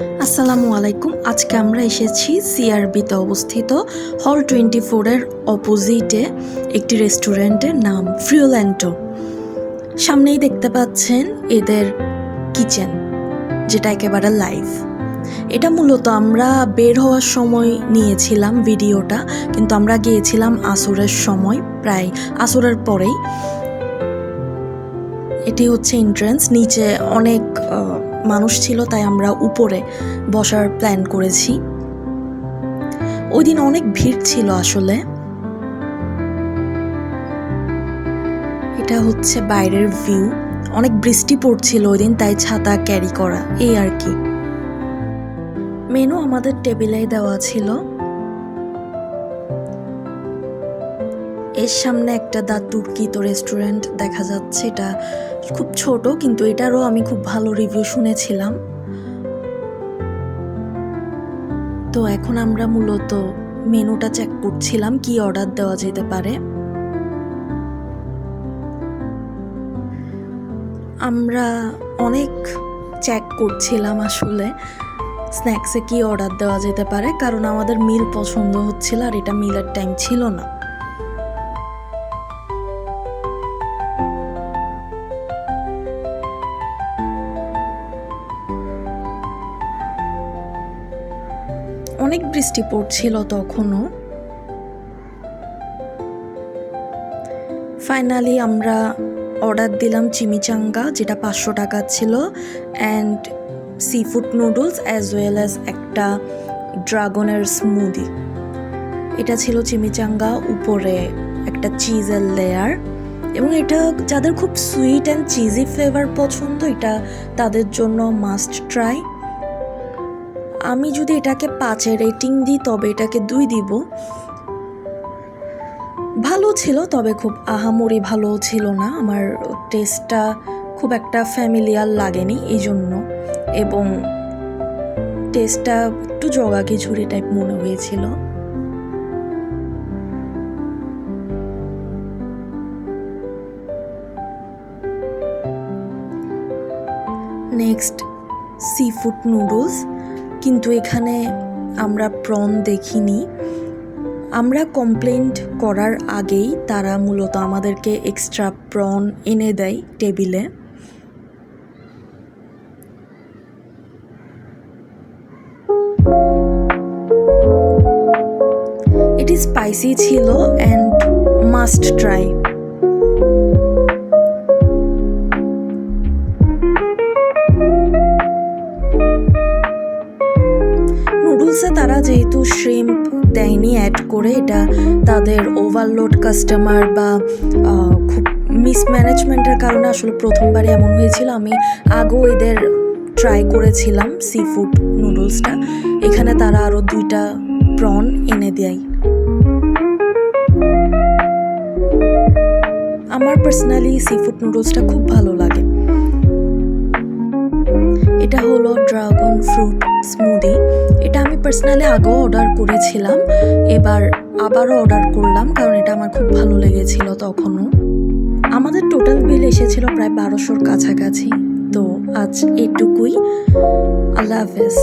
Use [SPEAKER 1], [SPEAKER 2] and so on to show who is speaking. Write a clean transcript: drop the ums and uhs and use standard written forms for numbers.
[SPEAKER 1] আসসালামু আলাইকুম। আজকে আমরা এসেছি সিআরবিতে অবস্থিত হল 24-এর অপোজিটে একটি রেস্টুরেন্টের নাম ফ্রিওল্যান্টো। সামনেই দেখতে পাচ্ছেন এদের কিচেন, যেটা একেবারে লাইভ। এটা মূলত আমরা বের হওয়ার সময় নিয়েছিলাম ভিডিওটা, কিন্তু আমরা গিয়েছিলাম আসরের সময়, প্রায় আসরের পরেই। এটি হচ্ছে এন্ট্রান্স। নিচে অনেক মানুষ ছিল, তাই আমরা উপরে বসার প্ল্যান করেছি। ওই দিন অনেক ভিড় ছিল আসলে। এটা হচ্ছে বাইরের ভিউ। অনেক বৃষ্টি পড়ছিল ওই দিন, তাই ছাতা ক্যারি করা, এই আর কি। মেনু আমাদের টেবিলেই দেওয়া ছিল। এর সামনে একটা দা তুর্কিতো রেস্টুরেন্ট দেখা যাচ্ছে। এটা খুব ছোট, কিন্তু এটারও আমি খুব ভালো রিভিউ শুনেছিলাম। তো এখন আমরা মূলত মেনুটা চেক করছিলাম কি অর্ডার দেওয়া যেতে পারে। আমরা অনেক চেক করছিলাম আসলে স্ন্যাক্সে কি অর্ডার দেওয়া যেতে পারে, কারণ আমাদের মিল পছন্দ হচ্ছিল আর এটা মিলের টাইম ছিল না। অনেক বৃষ্টি পড়ছিল তখনও। ফাইনালি আমরা অর্ডার দিলাম চিমিচাঙ্গা, যেটা 500 টাকা ছিল, and sea food noodles as well as একটা ড্রাগনের স্মুদি। এটা ছিল চিমিচাঙ্গা, উপরে একটা চিজের লেয়ার। এবং এটা যাদের খুব সুইট অ্যান্ড চিজি ফ্লেভার পছন্দ, এটা তাদের জন্য মাস্ট ট্রাই। আমি যদি এটাকে 5-এ রেটিং দিই, তবে এটাকে 2 দিব। ভালো ছিল, তবে খুব আহামরি ভালো ছিল না। আমার টেস্টটা খুব একটা ফ্যামিলিয়ার লাগেনি এই জন্য, এবং টেস্টটা একটু জগা খিচুড়ি টাইপ মনে হয়েছিল। নেক্সট সি ফুড নুডলস, কিন্তু এখানে আমরা প্রন দেখিনি। আমরা কমপ্লেন্ট করার আগেই তারা মূলত আমাদেরকে এক্সট্রা প্রন এনে দেয় টেবিলে। এটি স্পাইসি ছিল অ্যান্ড মাস্ট ট্রাই। নুডলসে তারা যেহেতু শ্রিম্প দেয়নি অ্যাড করে, এটা তাদের ওভারলোড কাস্টমার বা খুব মিসম্যানেজমেন্টের কারণে আসলে প্রথমবারে এমন হয়েছিল। আমি আগেও এদের ট্রাই করেছিলাম সি ফুড নুডলসটা। এখানে তারা আরও 2টা প্রন এনে দেয়। আমার পার্সোনালি সি ফুড নুডলসটা খুব ভালো লাগে। এটা হলো ড্রাগন ফ্রুট স্মুদি। এটা আমি পার্সোনালি আগেও অর্ডার করেছিলাম, এবার আবারও অর্ডার করলাম, কারণ এটা আমার খুব ভালো লেগেছিল তখনও। আমাদের টোটাল বিল এসেছিল প্রায় 1200-র কাছাকাছি। তো আজ এইটুকুই। আল্লাহ হাফেজ।